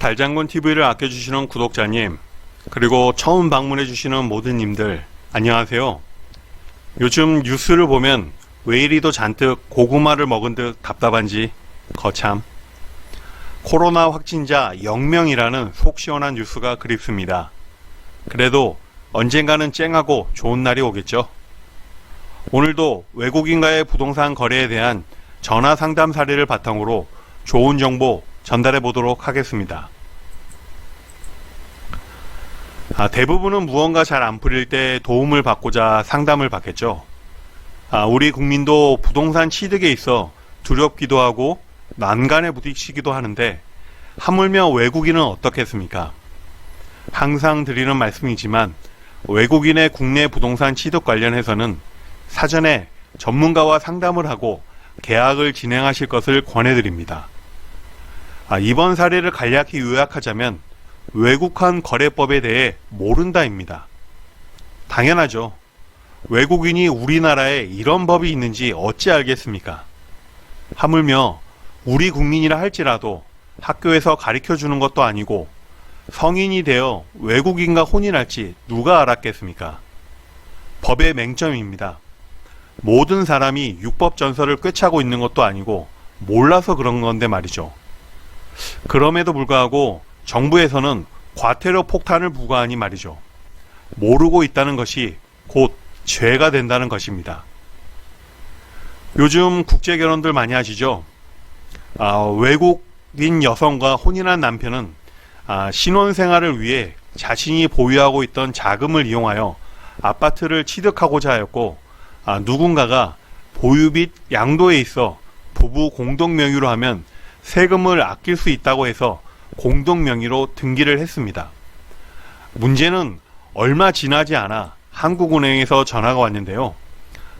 달장군TV를 아껴주시는 구독자님, 그리고 처음 방문해주시는 모든 님들, 안녕하세요. 요즘 뉴스를 보면 왜 이리도 잔뜩 고구마를 먹은 듯 답답한지 거참. 코로나 확진자 0명이라는 속 시원한 뉴스가 그립습니다. 그래도 언젠가는 쨍하고 좋은 날이 오겠죠. 오늘도 외국인과의 부동산 거래에 대한 전화 상담 사례를 바탕으로 좋은 정보 전달해 보도록 하겠습니다. 대부분은 무언가 잘 안 풀릴 때 도움을 받고자 상담을 받겠죠. 우리 국민도 부동산 취득에 있어 두렵기도 하고 난간에 부딪히기도 하는데 하물며 외국인은 어떻겠습니까? 항상 드리는 말씀이지만 외국인의 국내 부동산 취득 관련해서는 사전에 전문가와 상담을 하고 계약을 진행하실 것을 권해드립니다. 이번 사례를 간략히 요약하자면 외국환 거래법에 대해 모른다입니다. 당연하죠. 외국인이 우리나라에 이런 법이 있는지 어찌 알겠습니까? 하물며 우리 국민이라 할지라도 학교에서 가르쳐 주는 것도 아니고 성인이 되어 외국인과 혼인할지 누가 알았겠습니까? 법의 맹점입니다. 모든 사람이 육법 전서를 꿰차고 있는 것도 아니고 몰라서 그런 건데 말이죠. 그럼에도 불구하고 정부에서는 과태료 폭탄을 부과하니 말이죠. 모르고 있다는 것이 곧 죄가 된다는 것입니다. 요즘 국제결혼들 많이 하시죠? 외국인 여성과 혼인한 남편은 신혼생활을 위해 자신이 보유하고 있던 자금을 이용하여 아파트를 취득하고자 하였고 누군가가 보유 빚 양도에 있어 부부 공동 명의로 하면 세금을 아낄 수 있다고 해서 공동 명의로 등기를 했습니다. 문제는 얼마 지나지 않아 한국은행에서 전화가 왔는데요.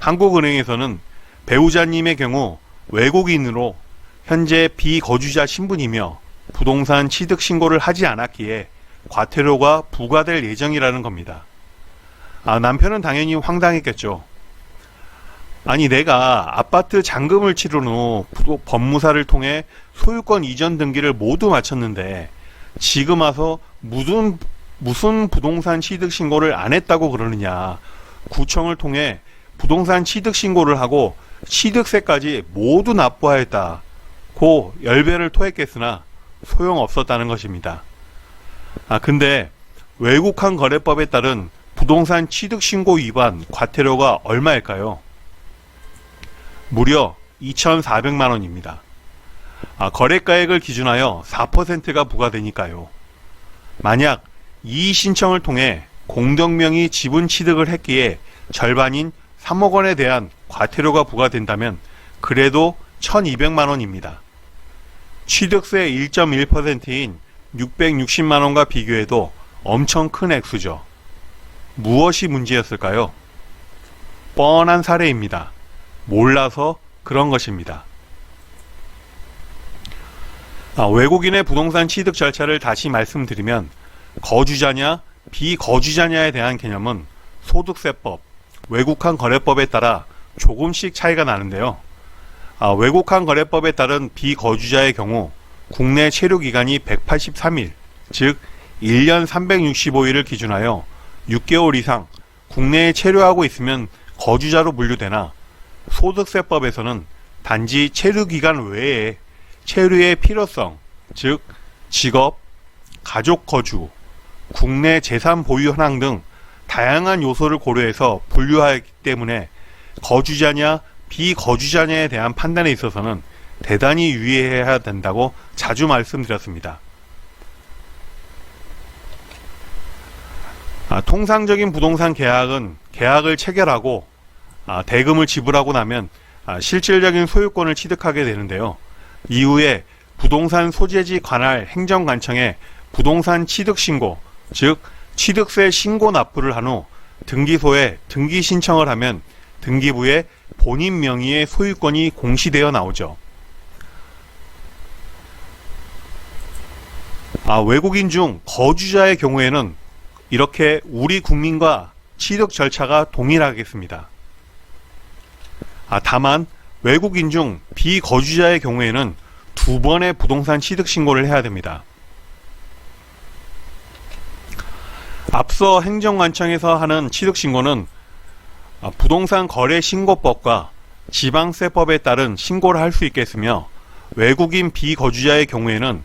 한국은행에서는 배우자님의 경우 외국인으로 현재 비거주자 신분이며 부동산 취득 신고를 하지 않았기에 과태료가 부과될 예정이라는 겁니다. 남편은 당연히 황당했겠죠. 아니, 내가 아파트 잔금을 치른 후 법무사를 통해 소유권 이전 등기를 모두 마쳤는데 지금 와서 무슨 부동산 취득 신고를 안 했다고 그러느냐. 구청을 통해 부동산 취득 신고를 하고 취득세까지 모두 납부하였다고 열배를 토했겠으나 소용없었다는 것입니다. 근데 외국환 거래법에 따른 부동산 취득 신고 위반 과태료가 얼마일까요? 무려 2,400만 원입니다. 거래가액을 기준하여 4%가 부과되니까요. 만약 이의 신청을 통해 공동명의 지분 취득을 했기에 절반인 3억 원에 대한 과태료가 부과된다면 그래도 1,200만 원입니다. 취득세 1.1%인 660만 원과 비교해도 엄청 큰 액수죠. 무엇이 문제였을까요? 뻔한 사례입니다. 몰라서 그런 것입니다. 외국인의 부동산 취득 절차를 다시 말씀드리면 거주자냐 비거주자냐에 대한 개념은 소득세법, 외국환 거래법에 따라 조금씩 차이가 나는데요. 외국환 거래법에 따른 비거주자의 경우 국내 체류 기간이 183일, 즉 1년 365일을 기준하여 6개월 이상 국내에 체류하고 있으면 거주자로 분류되나 소득세법에서는 단지 체류 기간 외에 체류의 필요성, 즉 직업, 가족 거주, 국내 재산 보유 현황 등 다양한 요소를 고려해서 분류하기 때문에 거주자냐 비거주자냐에 대한 판단에 있어서는 대단히 유의해야 된다고 자주 말씀드렸습니다. 통상적인 부동산 계약은 계약을 체결하고 대금을 지불하고 나면 실질적인 소유권을 취득하게 되는데요. 이후에 부동산 소재지 관할 행정관청에 부동산 취득신고, 즉 취득세 신고 납부를 한 후 등기소에 등기 신청을 하면 등기부에 본인 명의의 소유권이 공시되어 나오죠. 외국인 중 거주자의 경우에는 이렇게 우리 국민과 취득 절차가 동일하겠습니다. 다만 외국인 중 비거주자의 경우에는 2번의 부동산 취득 신고를 해야 됩니다. 앞서 행정관청에서 하는 취득신고는 부동산 거래 신고법과 지방세법에 따른 신고를 할 수 있겠으며, 외국인 비거주자의 경우에는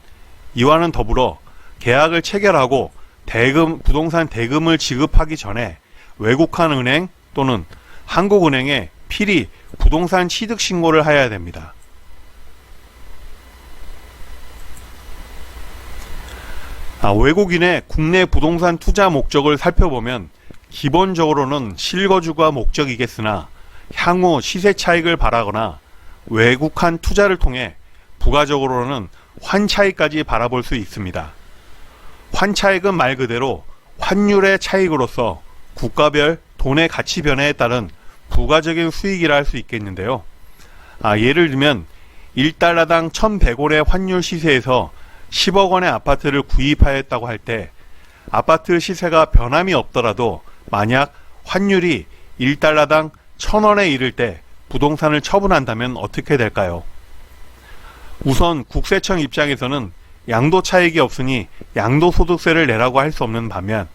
이와는 더불어 계약을 체결하고 부동산 대금을 지급하기 전에 외국한 은행 또는 한국은행에 필히 부동산 취득 신고를 해야 됩니다. 외국인의 국내 부동산 투자 목적을 살펴보면 기본적으로는 실거주가 목적이겠으나 향후 시세 차익을 바라거나 외국한 투자를 통해 부가적으로는 환차익까지 바라볼 수 있습니다. 환차익은 말 그대로 환율의 차익으로서 국가별 돈의 가치 변화에 따른 부가적인 수익이라 할 수 있겠는데요. 예를 들면 1달러당 1,100원의 환율 시세에서 10억 원의 아파트를 구입하였다고 할 때 아파트 시세가 변함이 없더라도 만약 환율이 1달러당 1,000원에 이를 때 부동산을 처분한다면 어떻게 될까요? 우선 국세청 입장에서는 양도 차익이 없으니 양도소득세를 내라고 할 수 없는 반면,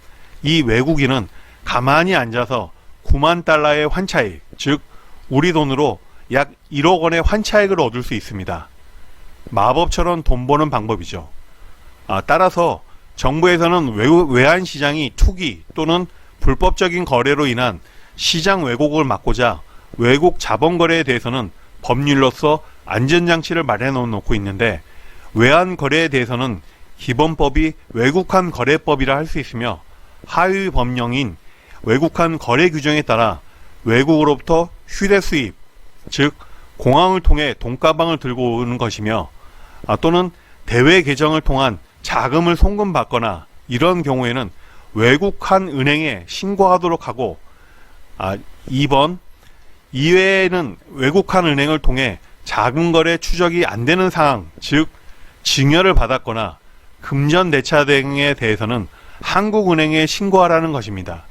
이 외국인은 가만히 앉아서 9만 달러의 환차익, 즉 우리 돈으로 약 1억 원의 환차익을 얻을 수 있습니다. 마법처럼 돈 버는 방법이죠. 따라서 정부에서는 외환시장이 투기 또는 불법적인 거래로 인한 시장 왜곡을 막고자 외국 자본거래에 대해서는 법률로서 안전장치를 마련해 놓고 있는데, 외환거래에 대해서는 기본법이 외국한 거래법이라 할 수 있으며, 하위 법령인 외국한 거래 규정에 따라 외국으로부터 휴대 수입, 즉 공항을 통해 돈가방을 들고 오는 것이며, 또는 대외 계정을 통한 자금을 송금받거나 이런 경우에는 외국한 은행에 신고하도록 하고, 2번 이외에는 외국한 은행을 통해 자금거래 추적이 안 되는 상황, 즉 증여를 받았거나 금전대차 등에 대해서는 한국은행에 신고하라는 것입니다.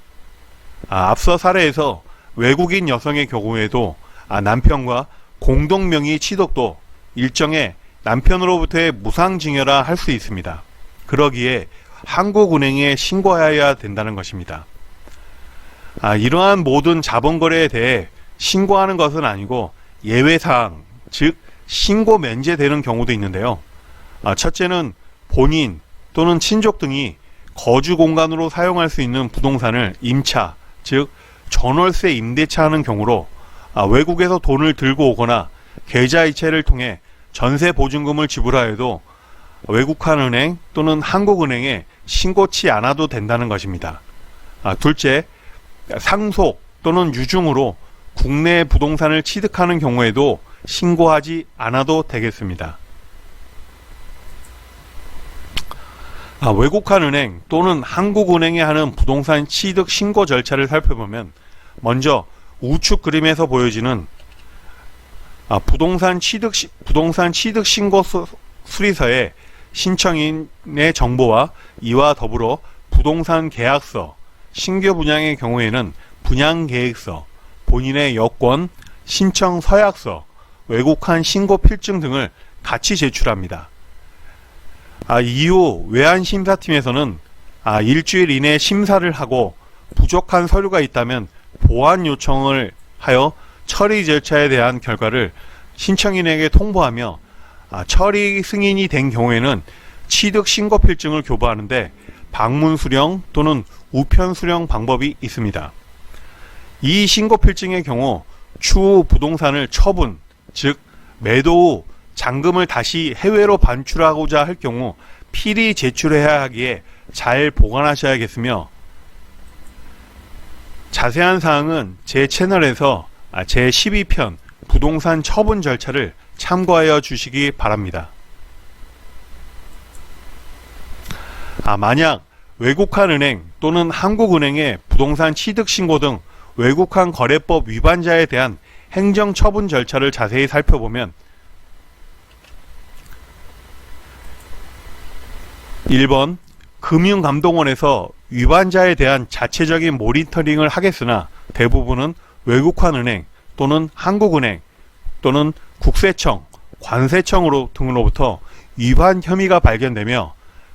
앞서 사례에서 외국인 여성의 경우에도 남편과 공동명의 취득도 일정의 남편으로부터의 무상증여라 할 수 있습니다. 그러기에 한국은행에 신고해야 된다는 것입니다. 이러한 모든 자본거래에 대해 신고하는 것은 아니고 예외사항, 즉 신고 면제되는 경우도 있는데요. 첫째는 본인 또는 친족 등이 거주 공간으로 사용할 수 있는 부동산을 임차, 즉 전월세 임대차 하는 경우로 외국에서 돈을 들고 오거나 계좌이체를 통해 전세 보증금을 지불하여도 외국한 은행 또는 한국은행에 신고치 않아도 된다는 것입니다. 둘째, 상속 또는 유증으로 국내 부동산을 취득하는 경우에도 신고하지 않아도 되겠습니다. 외국한 은행 또는 한국은행에 하는 부동산 취득 신고 절차를 살펴보면, 먼저 우측 그림에서 보여지는 부동산 취득 신고 수리서에 신청인의 정보와 이와 더불어 부동산 계약서, 신규 분양의 경우에는 분양계획서, 본인의 여권, 신청 서약서, 외국한 신고 필증 등을 같이 제출합니다. 이후 외환심사팀에서는 일주일 이내 심사를 하고 부족한 서류가 있다면 보완 요청을 하여 처리 절차에 대한 결과를 신청인에게 통보하며, 처리 승인이 된 경우에는 취득 신고 필증을 교부하는데 방문 수령 또는 우편 수령 방법이 있습니다. 이 신고 필증의 경우 추후 부동산을 처분, 즉 매도 후 잔금을 다시 해외로 반출하고자 할 경우 필히 제출해야 하기에 잘 보관하셔야겠으며, 자세한 사항은 제 채널에서 제12편 부동산 처분 절차를 참고하여 주시기 바랍니다. 만약 외국한 은행 또는 한국은행의 부동산 취득 신고 등 외국한 거래법 위반자에 대한 행정처분 절차를 자세히 살펴보면, 1번 금융감독원에서 위반자에 대한 자체적인 모니터링을 하겠으나 대부분은 외국한 은행 또는 한국은행 또는 국세청, 관세청 등으로부터 위반 혐의가 발견되며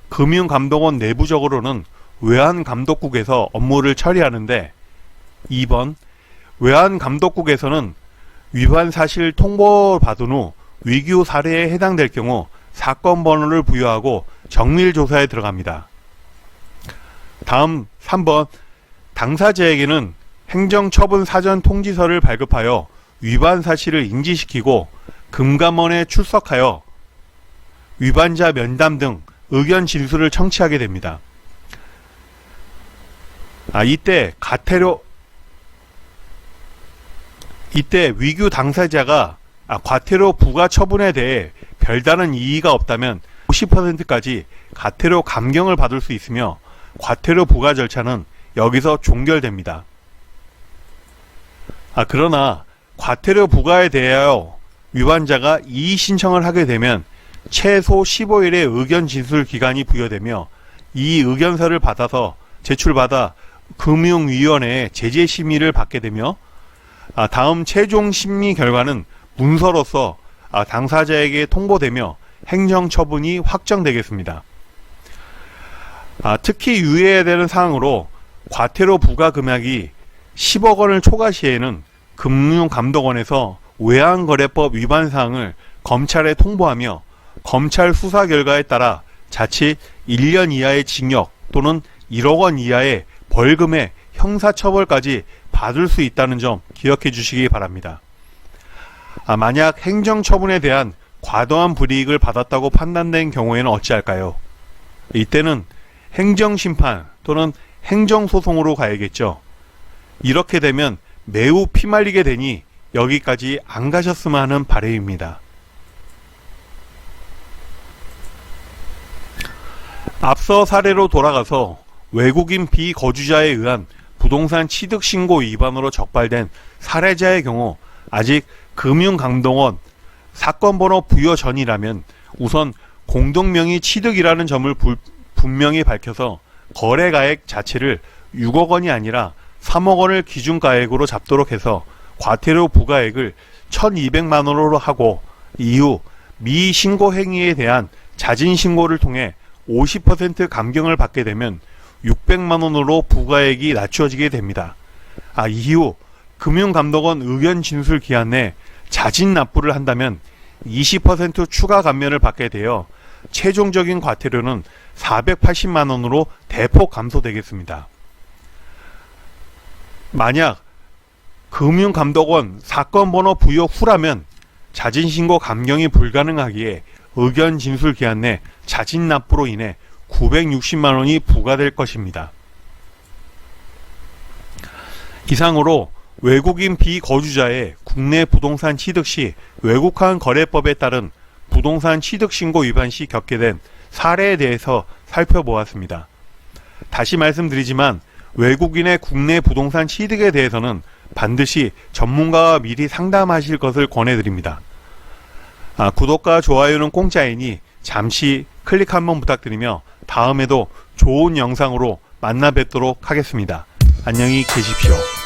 금융감독원 내부적으로는 외환감독국에서 업무를 처리하는데 2번 외환감독국에서는 위반 사실 통보받은 후 위규 사례에 해당될 경우 사건 번호를 부여하고 정밀 조사에 들어갑니다. 다음 3번 당사자에게는 행정처분 사전 통지서를 발급하여 위반 사실을 인지시키고 금감원에 출석하여 위반자 면담 등 의견 진술을 청취하게 됩니다. 이때 위규 당사자가 과태료 부과 처분에 대해 별다른 이의가 없다면 50%까지 과태료 감경을 받을 수 있으며 과태료 부과 절차는 여기서 종결됩니다. 그러나 과태료 부과에 대하여 위반자가 이의 신청을 하게 되면 최소 15일의 의견 진술 기간이 부여되며 이 의견서를 받아서 제출받아 금융위원회의 제재 심의를 받게 되며 다음 최종 심의 결과는 문서로서 당사자에게 통보되며 행정처분이 확정되겠습니다. 특히 유의해야 되는 사항으로 과태료 부과 금액이 10억 원을 초과 시에는 금융감독원에서 외환거래법 위반 사항을 검찰에 통보하며 검찰 수사 결과에 따라 자칫 1년 이하의 징역 또는 1억 원 이하의 벌금의 형사처벌까지 받을 수 있다는 점 기억해 주시기 바랍니다. 만약 행정처분에 대한 과도한 불이익을 받았다고 판단된 경우에는 어찌할까요? 이때는 행정심판 또는 행정소송으로 가야겠죠. 이렇게 되면 매우 피말리게 되니 여기까지 안 가셨으면 하는 바람입니다. 앞서 사례로 돌아가서 외국인 비거주자에 의한 부동산 취득신고 위반으로 적발된 사례자의 경우 아직 금융감독원 사건번호 부여 전이라면 우선 공동명의 취득이라는 점을 분명히 밝혀서 거래가액 자체를 6억 원이 아니라 3억 원을 기준가액으로 잡도록 해서 과태료 부과액을 1,200만 원으로 하고 이후 미신고 행위에 대한 자진신고를 통해 50% 감경을 받게 되면 600만 원으로 부과액이 낮춰지게 됩니다. 이후 금융감독원 의견 진술 기한 내 자진 납부를 한다면 20% 추가 감면을 받게 되어 최종적인 과태료는 480만 원으로 대폭 감소되겠습니다. 만약 금융감독원 사건번호 부여 후라면 자진신고 감경이 불가능하기에 의견 진술 기한 내 자진 납부로 인해 960만 원이 부과될 것입니다. 이상으로 외국인 비거주자의 국내 부동산 취득 시 외국환 거래법에 따른 부동산 취득 신고 위반 시 겪게 된 사례에 대해서 살펴보았습니다. 다시 말씀드리지만 외국인의 국내 부동산 취득에 대해서는 반드시 전문가와 미리 상담하실 것을 권해드립니다. 구독과 좋아요는 공짜이니 잠시 클릭 한번 부탁드리며 다음에도 좋은 영상으로 만나 뵙도록 하겠습니다. 안녕히 계십시오.